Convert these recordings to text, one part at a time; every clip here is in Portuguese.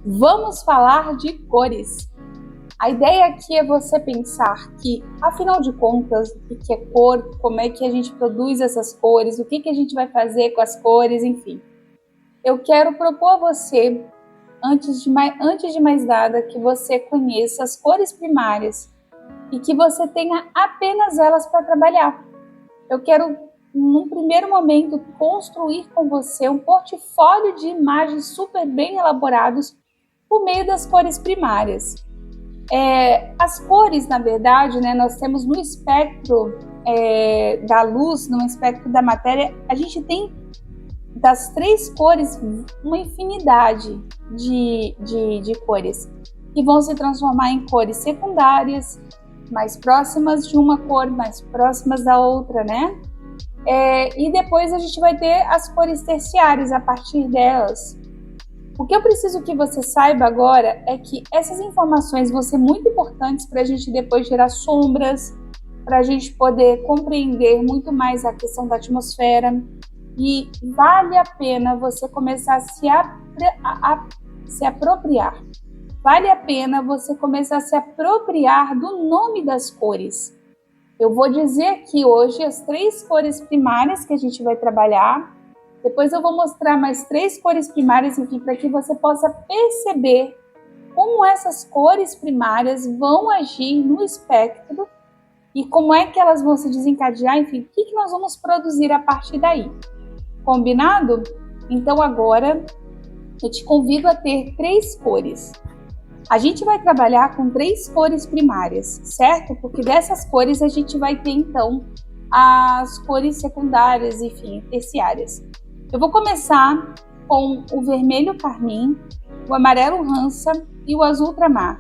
Vamos falar de cores. A ideia aqui é você pensar que, afinal de contas, o que é cor, como é que a gente produz essas cores, o que a gente vai fazer com as cores, enfim. Eu quero propor a você, antes de mais nada, que você conheça as cores primárias e que você tenha apenas elas para trabalhar. Eu quero, num primeiro momento, construir com você um portfólio de imagens super bem elaborados por meio das cores primárias. As cores, na verdade, né, nós temos no espectro da luz, no espectro da matéria, a gente tem das 3 cores uma infinidade de cores que vão se transformar em cores secundárias, mais próximas de uma cor, mais próximas da outra, né? E depois a gente vai ter as cores terciárias a partir delas. O que eu preciso que você saiba agora é que essas informações vão ser muito importantes para a gente depois gerar sombras, para a gente poder compreender muito mais a questão da atmosfera, e vale a pena você começar a se apropriar. Vale a pena você começar a se apropriar do nome das cores. Eu vou dizer aqui hoje as 3 cores primárias que a gente vai trabalhar. Depois eu vou mostrar mais 3 cores primárias, enfim, para que você possa perceber como essas cores primárias vão agir no espectro e como é que elas vão se desencadear, enfim, o que nós vamos produzir a partir daí. Combinado? Então agora eu te convido a ter 3 cores. A gente vai trabalhar com 3 cores primárias, certo? Porque dessas cores a gente vai ter então as cores secundárias, enfim, terciárias. Eu vou começar com o vermelho carmim, o amarelo rança e o azul ultramar.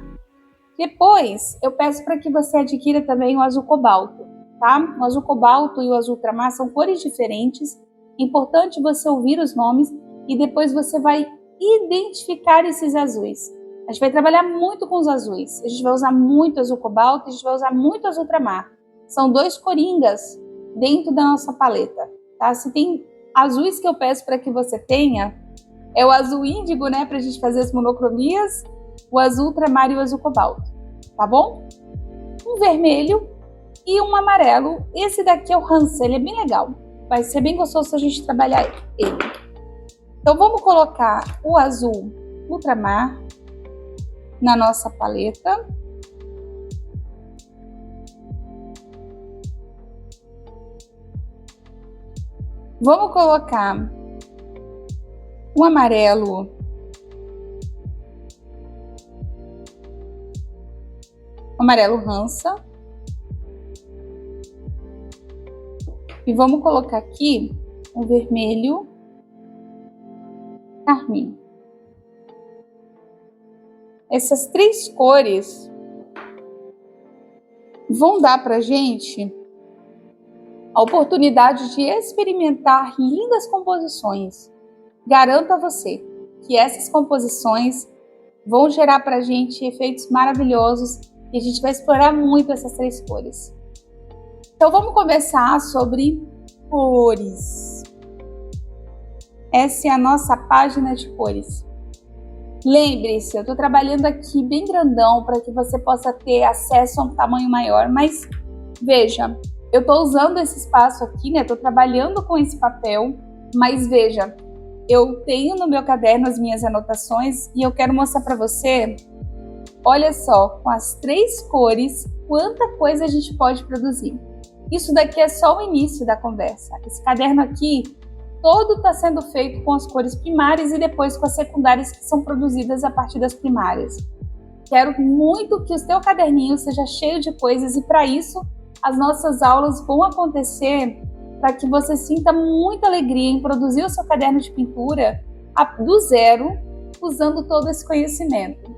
Depois eu peço para que você adquira também o azul cobalto, tá? O azul cobalto e o azul ultramar são cores diferentes. É importante você ouvir os nomes e depois você vai identificar esses azuis. A gente vai trabalhar muito com os azuis. A gente vai usar muito azul cobalto, a gente vai usar muito azul ultramar. São 2 coringas dentro da nossa paleta, tá? Se tem azuis que eu peço para que você tenha, é o azul índigo, né, para a gente fazer as monocromias, o azul ultramar e o azul cobalto, tá bom? Um vermelho e um amarelo. Esse daqui é o Hansa, ele é bem legal. Vai ser bem gostoso se a gente trabalhar ele. Então vamos colocar o azul ultramar na nossa paleta. Vamos colocar o amarelo Hansa. E vamos colocar aqui o vermelho carmim. Essas 3 cores vão dar pra gente a oportunidade de experimentar lindas composições. Garanto a você que essas composições vão gerar pra gente efeitos maravilhosos e a gente vai explorar muito essas 3 cores. Então vamos começar sobre cores. Essa é a nossa página de cores. Lembre-se, eu estou trabalhando aqui bem grandão para que você possa ter acesso a um tamanho maior, mas veja, eu estou usando esse espaço aqui, né? Estou trabalhando com esse papel, mas veja, eu tenho no meu caderno as minhas anotações e eu quero mostrar para você, olha só, com as 3 cores, quanta coisa a gente pode produzir. Isso daqui é só o início da conversa. Esse caderno aqui, todo está sendo feito com as cores primárias e depois com as secundárias que são produzidas a partir das primárias. Quero muito que o seu caderninho seja cheio de coisas e para isso as nossas aulas vão acontecer para que você sinta muita alegria em produzir o seu caderno de pintura do zero, usando todo esse conhecimento.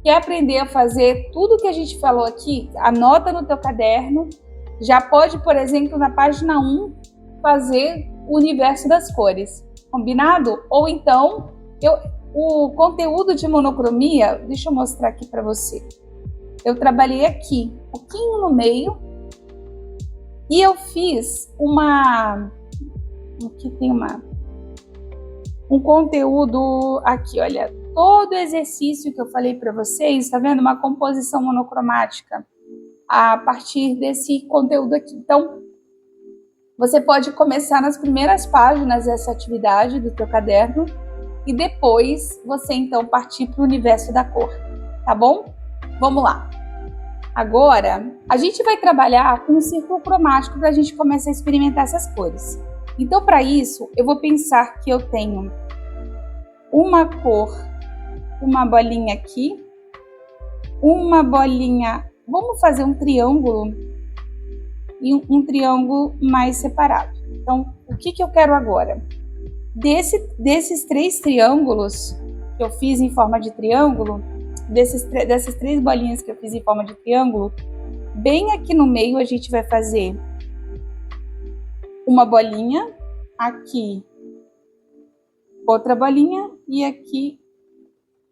Quer aprender a fazer tudo que a gente falou aqui? Anota no teu caderno. Já pode, por exemplo, na página 1, fazer o universo das cores. Combinado? Ou então, o conteúdo de monocromia, deixa eu mostrar aqui para você. Eu trabalhei aqui, um pouquinho no meio, e eu fiz aqui tem um conteúdo aqui, olha, todo o exercício que eu falei para vocês, tá vendo? Uma composição monocromática a partir desse conteúdo aqui. Então, você pode começar nas primeiras páginas dessa atividade do teu caderno e depois você então partir para o universo da cor, tá bom? Vamos lá. Agora, a gente vai trabalhar com um círculo cromático para a gente começar a experimentar essas cores. Então, para isso, eu vou pensar que eu tenho uma cor, uma bolinha aqui, uma bolinha. Vamos fazer um triângulo e um triângulo mais separado. Então, o que eu quero agora? Desses 3 triângulos que eu fiz em forma de triângulo, dessas 3 bolinhas que eu fiz em forma de triângulo, bem aqui no meio a gente vai fazer uma bolinha, aqui outra bolinha e aqui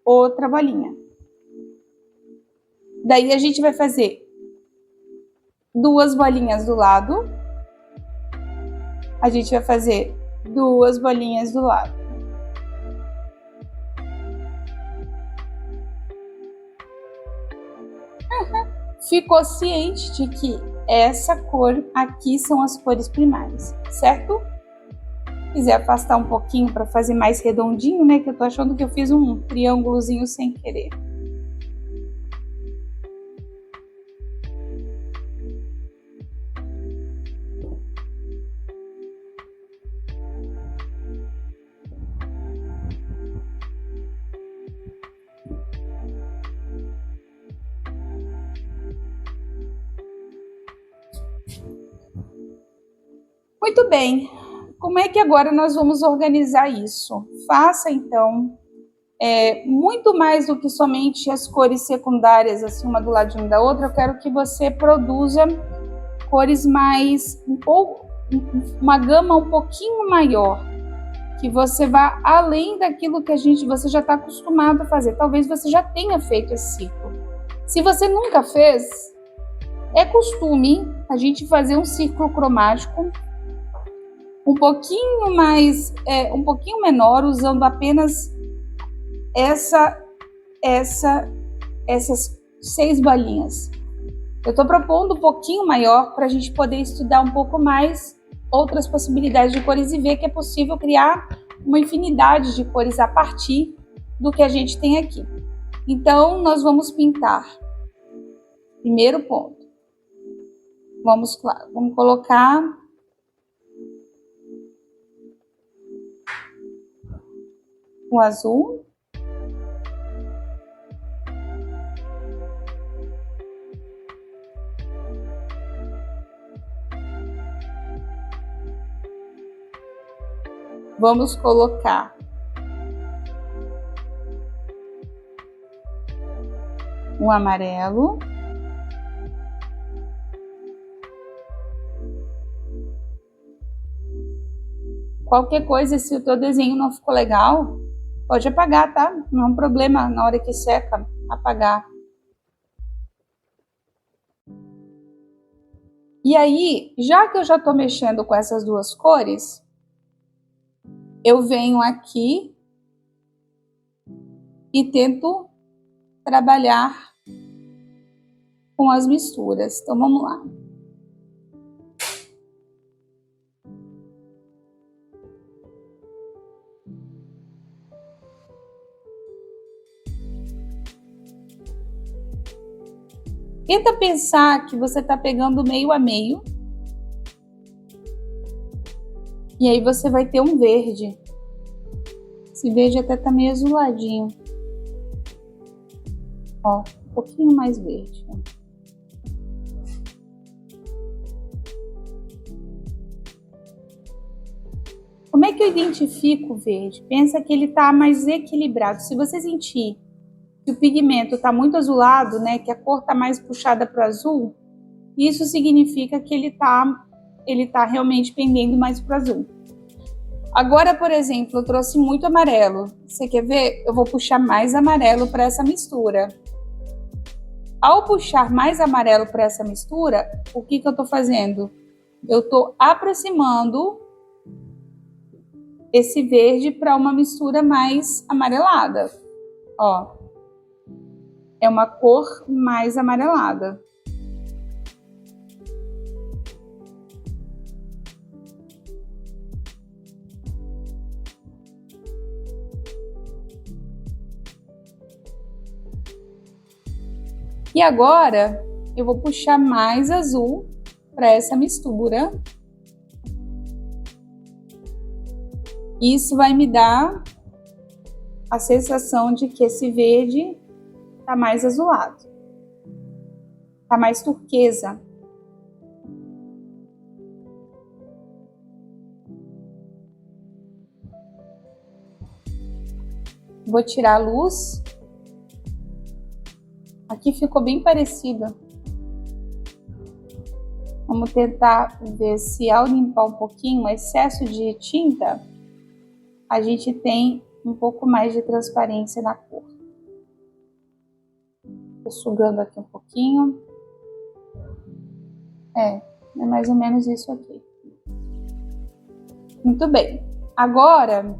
outra bolinha. Daí a gente vai fazer 2 bolinhas do lado, a gente vai fazer 2 bolinhas do lado. Ficou ciente de que essa cor aqui são as cores primárias, certo? Se quiser afastar um pouquinho para fazer mais redondinho, né? Que eu tô achando que eu fiz um triângulozinho sem querer. Muito bem, como é que agora nós vamos organizar isso? Faça então muito mais do que somente as cores secundárias, assim, uma do ladinho da outra. Eu quero que você produza cores mais, uma gama um pouquinho maior, que você vá além daquilo que você já está acostumado a fazer. Talvez você já tenha feito esse ciclo. Se você nunca fez, é costume a gente fazer um círculo cromático um pouquinho mais, um pouquinho menor, usando apenas essas 6 bolinhas. Eu estou propondo um pouquinho maior para a gente poder estudar um pouco mais outras possibilidades de cores e ver que é possível criar uma infinidade de cores a partir do que a gente tem aqui. Então, nós vamos pintar. Primeiro ponto. Vamos colocar o azul. Vamos colocar o amarelo. Qualquer coisa, se o teu desenho não ficou legal, pode apagar, tá? Não é um problema na hora que seca, apagar. E aí, já que eu já tô mexendo com essas 2 cores, eu venho aqui e tento trabalhar com as misturas. Então, vamos lá. Tenta pensar que você está pegando meio a meio. E aí você vai ter um verde. Esse verde até tá meio azuladinho. Ó, um pouquinho mais verde. Como é que eu identifico o verde? Pensa que ele tá mais equilibrado. Se você sentir que o pigmento está muito azulado, né, que a cor está mais puxada para o azul, isso significa que ele tá realmente pendendo mais para o azul. Agora, por exemplo, eu trouxe muito amarelo. Você quer ver? Eu vou puxar mais amarelo para essa mistura. Ao puxar mais amarelo para essa mistura, o que eu estou fazendo? Eu estou aproximando esse verde para uma mistura mais amarelada. Ó, é uma cor mais amarelada. E agora eu vou puxar mais azul para essa mistura. Isso vai me dar a sensação de que esse verde tá mais azulado, tá mais turquesa. Vou tirar a luz. Aqui ficou bem parecida. Vamos tentar ver se ao limpar um pouquinho o excesso de tinta, a gente tem um pouco mais de transparência na cor. Tô sugando aqui um pouquinho. É mais ou menos isso aqui. Muito bem. Agora,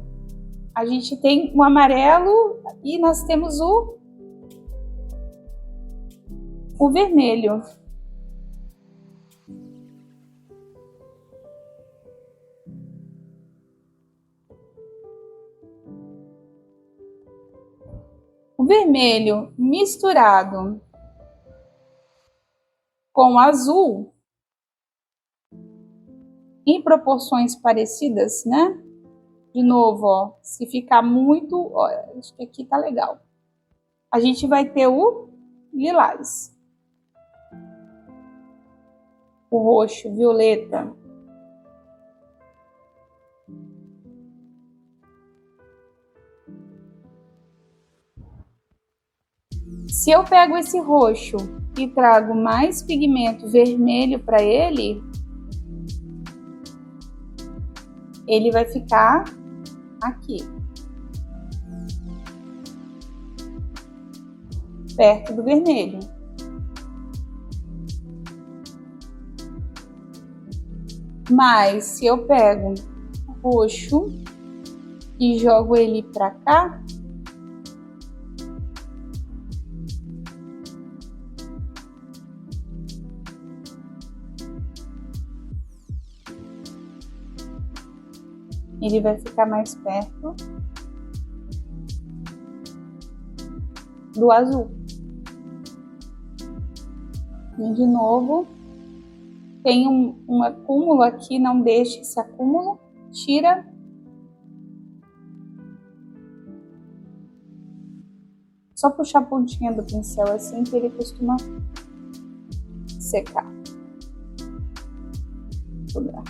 a gente tem o amarelo e nós temos o vermelho. O vermelho misturado com o azul em proporções parecidas, né? De novo, ó, se ficar muito, ó, acho que aqui tá legal. A gente vai ter o lilás, o roxo, violeta. Se eu pego esse roxo e trago mais pigmento vermelho para ele vai ficar aqui, perto do vermelho. Mas se eu pego roxo e jogo ele para cá, ele vai ficar mais perto do azul. E de novo, tem um acúmulo aqui, não deixe esse acúmulo, tira. Só puxar a pontinha do pincel assim que ele costuma secar. Dobrar.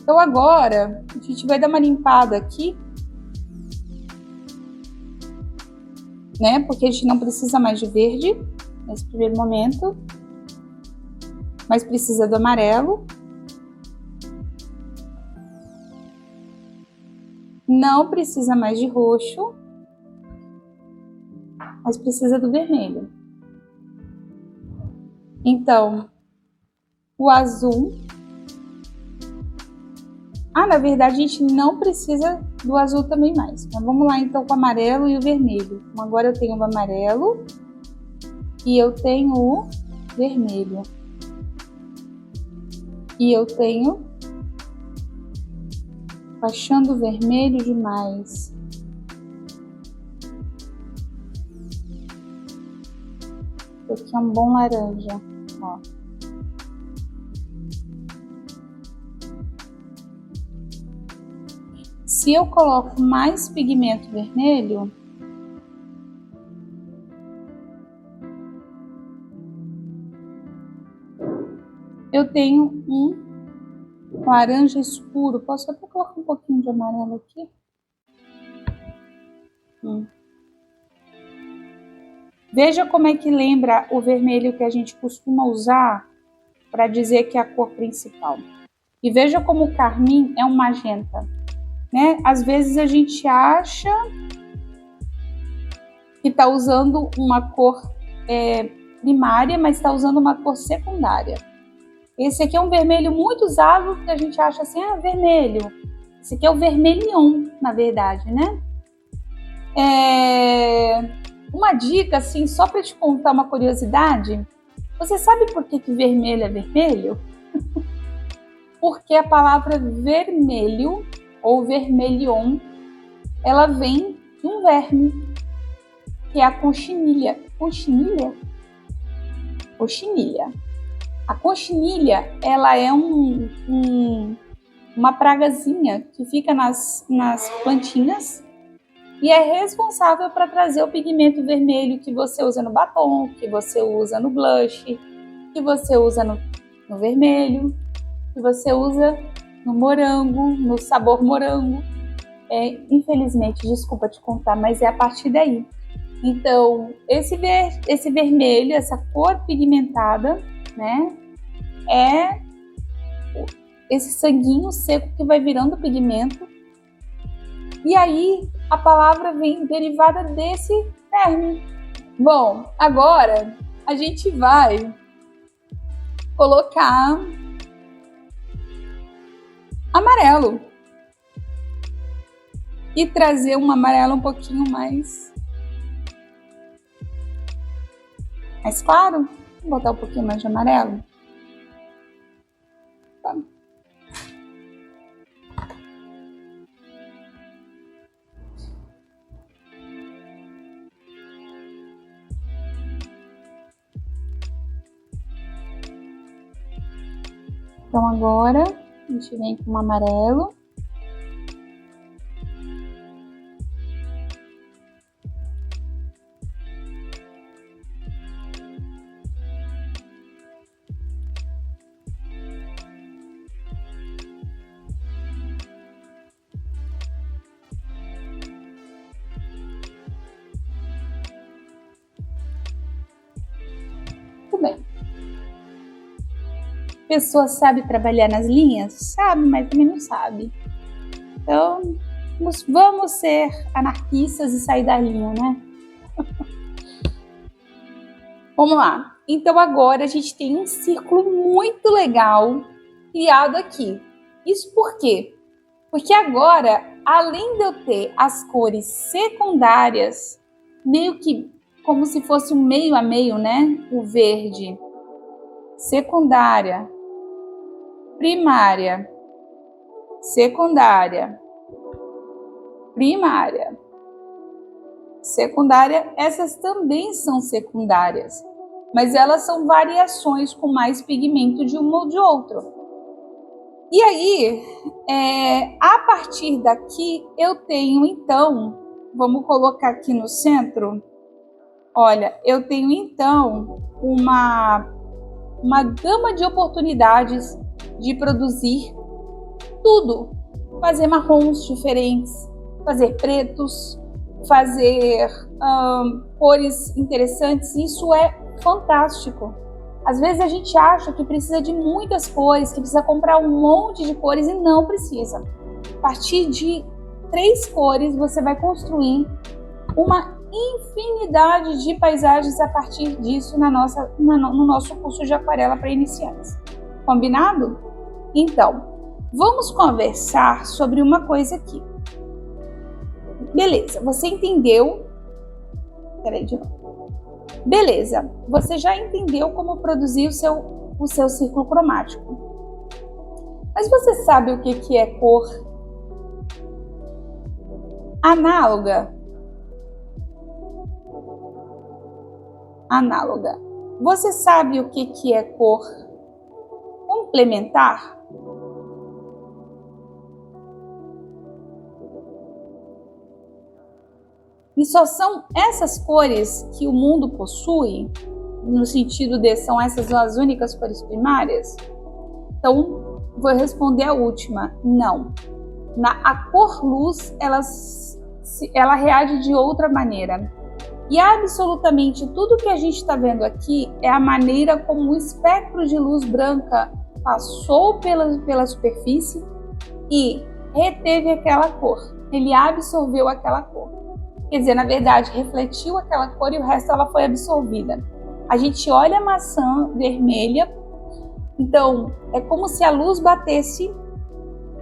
Então agora a gente vai dar uma limpada aqui, né? Porque a gente não precisa mais de verde nesse primeiro momento, mas precisa do amarelo. Não precisa mais de roxo, mas precisa do vermelho. Então, o azul. Na verdade, a gente não precisa do azul também mais. Mas vamos lá, então, com o amarelo e o vermelho. Então, agora eu tenho o amarelo e eu tenho o vermelho. E eu tenho... achando vermelho demais. Esse aqui é um bom laranja, ó. Se eu coloco mais pigmento vermelho, eu tenho um laranja escuro. Posso até colocar um pouquinho de amarelo aqui? Veja como é que lembra o vermelho que a gente costuma usar para dizer que é a cor principal. E veja como o carmim é um magenta, né? Às vezes a gente acha que está usando uma cor primária, mas está usando uma cor secundária. Esse aqui é um vermelho muito usado, que a gente acha assim, vermelho. Esse aqui é o vermelion, na verdade, né? Uma dica, assim, só para te contar uma curiosidade. Você sabe por que vermelho é vermelho? Porque a palavra vermelho, ou vermelion, ela vem de um verme, que é a conchinilha. Conchinilha? Conchinilha. A conchinilha, ela é uma pragazinha que fica nas plantinhas e é responsável para trazer o pigmento vermelho que você usa no batom, que você usa no blush, que você usa no vermelho, que você usa no morango, no sabor morango. Infelizmente, desculpa te contar, mas é a partir daí. Então, esse vermelho, essa cor pigmentada, né, é esse sanguinho seco que vai virando pigmento. E aí, a palavra vem derivada desse verme. Bom, agora a gente vai colocar amarelo e trazer um amarelo um pouquinho mais claro. Vou botar um pouquinho mais de amarelo. Tá. Então agora a gente vem com o amarelo. Muito bem. A pessoa sabe trabalhar nas linhas? Sabe, mas também não sabe. Então, vamos ser anarquistas e sair da linha, né? Vamos lá. Então, agora a gente tem um círculo muito legal criado aqui. Isso por quê? Porque agora, além de eu ter as cores secundárias, meio que como se fosse um meio a meio, né? O verde, secundária, primária, secundária, primária, secundária. Essas também são secundárias, mas elas são variações com mais pigmento de um ou de outro. E aí, a partir daqui, eu tenho, então, vamos colocar aqui no centro, olha, eu tenho, então, uma gama de oportunidades de produzir tudo. Fazer marrons diferentes, fazer pretos, fazer cores interessantes. Isso é fantástico. Às vezes a gente acha que precisa de muitas cores, que precisa comprar um monte de cores e não precisa. A partir de 3 cores você vai construir uma infinidade de paisagens a partir disso no nosso curso de aquarela para iniciantes. Combinado? Então, vamos conversar sobre uma coisa aqui. Beleza, você entendeu? Peraí de novo. Beleza, você já entendeu como produzir o seu círculo cromático. Mas você sabe o que é cor análoga? Análoga. Você sabe o que é cor complementar? E só são essas cores que o mundo possui, no sentido de são essas as únicas cores primárias? Então, vou responder a última, não. A cor luz, ela reage de outra maneira. E absolutamente tudo que a gente está vendo aqui é a maneira como o espectro de luz branca passou pela superfície e reteve aquela cor. Ele absorveu aquela cor. Quer dizer, na verdade, refletiu aquela cor e o resto ela foi absorvida. A gente olha a maçã vermelha, então é como se a luz batesse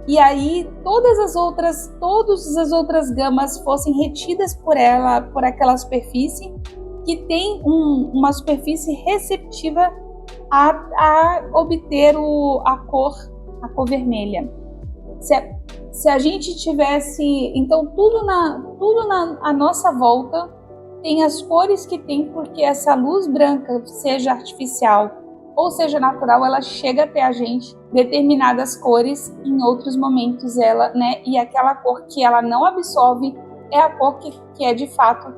e aí todas as outras gamas fossem retidas por ela, por aquela superfície que tem uma superfície receptiva a obter a cor vermelha. Se a gente tivesse, então tudo à nossa volta tem as cores que tem, porque essa luz branca, seja artificial ou seja natural, ela chega até a gente, determinadas cores, em outros momentos ela, né, e aquela cor que ela não absorve é a cor que é de fato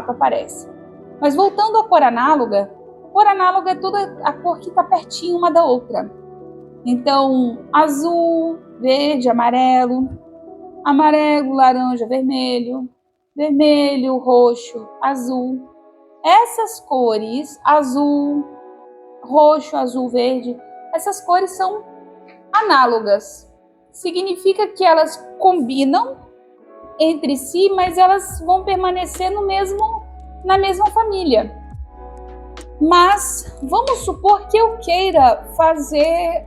aparece. Mas voltando à cor análoga é toda a cor que está pertinho uma da outra. Então, azul, verde, amarelo, laranja, vermelho, roxo, azul. Essas cores, azul, roxo, azul, verde, essas cores são análogas. Significa que elas combinam entre si, mas elas vão permanecer na mesma família. Mas vamos supor que eu queira fazer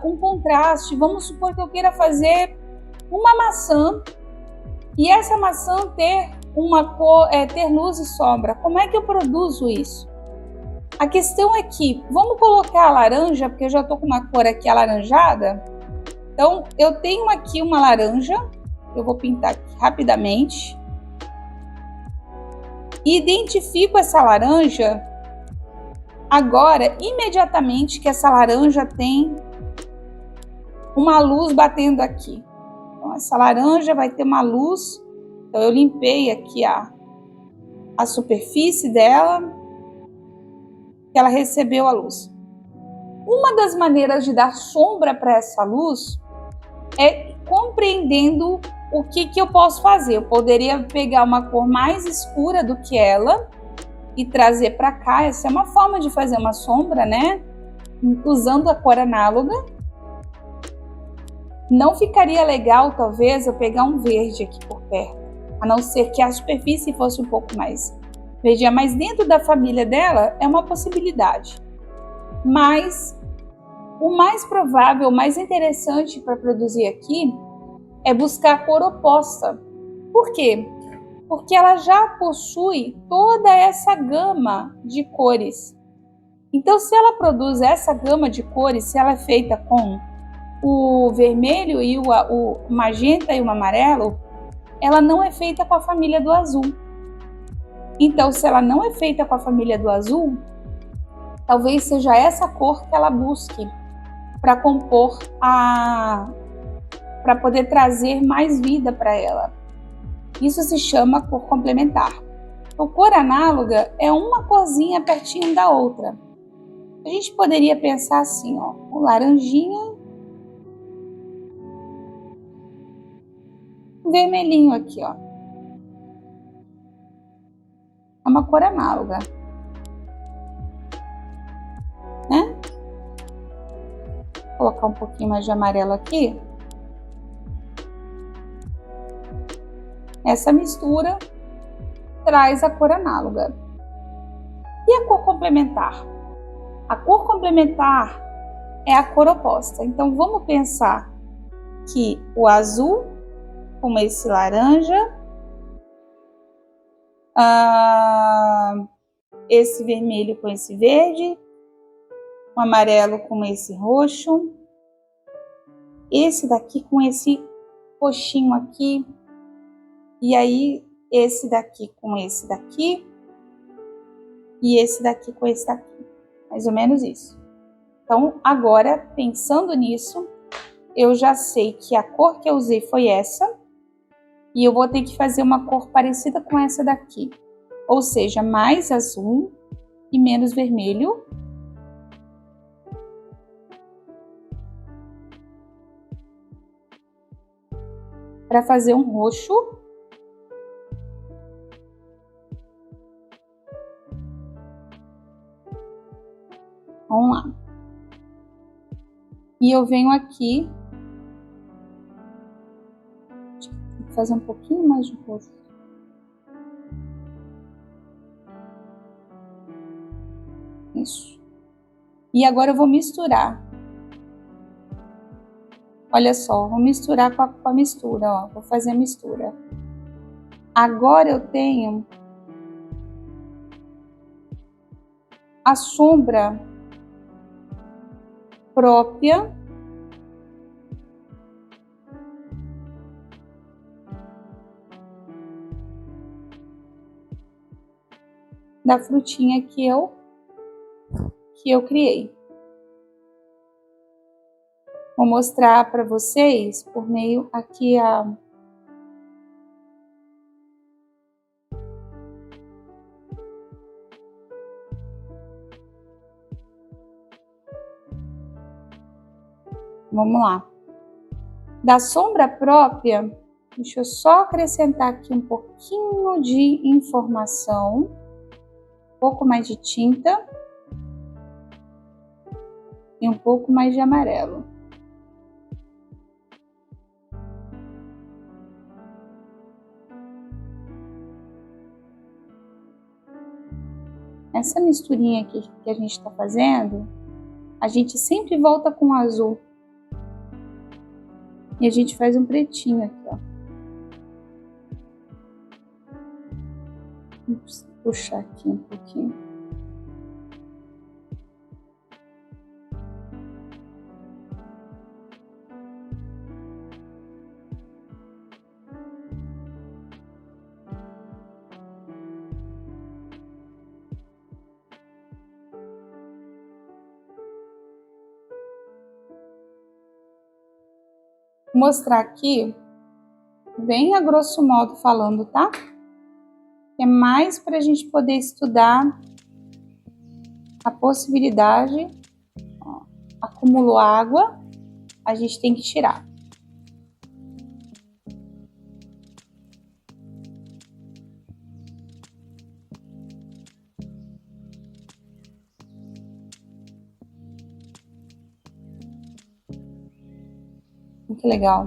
um contraste, vamos supor que eu queira fazer uma maçã e essa maçã ter uma cor, ter luz e sombra. Como é que eu produzo isso? A questão é que, vamos colocar a laranja, porque eu já estou com uma cor aqui alaranjada. Então, eu tenho aqui uma laranja, eu vou pintar aqui rapidamente. Identifico essa laranja. Agora, imediatamente que essa laranja tem uma luz batendo aqui. Então, essa laranja vai ter uma luz. Então, eu limpei aqui a superfície dela, que ela recebeu a luz. Uma das maneiras de dar sombra para essa luz é compreendendo o que eu posso fazer. Eu poderia pegar uma cor mais escura do que ela e trazer para cá. Essa é uma forma de fazer uma sombra, né? Usando a cor análoga. Não ficaria legal, talvez, eu pegar um verde aqui por perto, a não ser que a superfície fosse um pouco mais verdinha, mas dentro da família dela é uma possibilidade. Mas o mais provável, o mais interessante para produzir aqui é buscar a cor oposta. Por quê? Porque ela já possui toda essa gama de cores. Então, se ela produz essa gama de cores, se ela é feita com o vermelho e o magenta e o amarelo, ela não é feita com a família do azul. Então, se ela não é feita com a família do azul, talvez seja essa cor que ela busque para compor para poder trazer mais vida para ela. Isso se chama cor complementar. A cor análoga é uma corzinha pertinho da outra. A gente poderia pensar assim, ó, o laranjinha, o vermelhinho aqui, ó. É uma cor análoga, né? Vou colocar um pouquinho mais de amarelo aqui. Essa mistura traz a cor análoga. E a cor complementar? A cor complementar é a cor oposta. Então, vamos pensar que o azul com esse laranja, esse vermelho com esse verde, o amarelo com esse roxo, esse daqui com esse roxinho aqui, e aí esse daqui com esse daqui, e esse daqui com esse daqui. Mais ou menos isso. Então, agora, pensando nisso, eu já sei que a cor que eu usei foi essa, e eu vou ter que fazer uma cor parecida com essa daqui. Ou seja, mais azul e menos vermelho. Para fazer um roxo. Vamos lá. E eu venho aqui, vou fazer um pouquinho mais de roxo. Isso. E agora eu vou misturar. Olha só, vou misturar com a mistura, ó. Vou fazer a mistura. Agora eu tenho a sombra própria da frutinha que eu criei. Vou mostrar para vocês por meio aqui vamos lá. Da sombra própria, deixa eu só acrescentar aqui um pouquinho de informação, um pouco mais de tinta e um pouco mais de amarelo. Essa misturinha aqui que a gente está fazendo, a gente sempre volta com azul. E a gente faz um pretinho aqui, ó. Vamos puxar aqui um pouquinho. Vou mostrar aqui, bem a grosso modo falando, tá? É mais para a gente poder estudar a possibilidade. Ó, acumulou água, a gente tem que tirar. Que legal.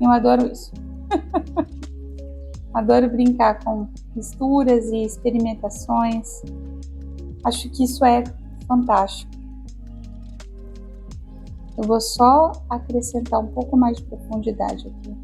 Eu adoro isso. Adoro brincar com misturas e experimentações. Acho que isso é fantástico. Eu vou só acrescentar um pouco mais de profundidade aqui.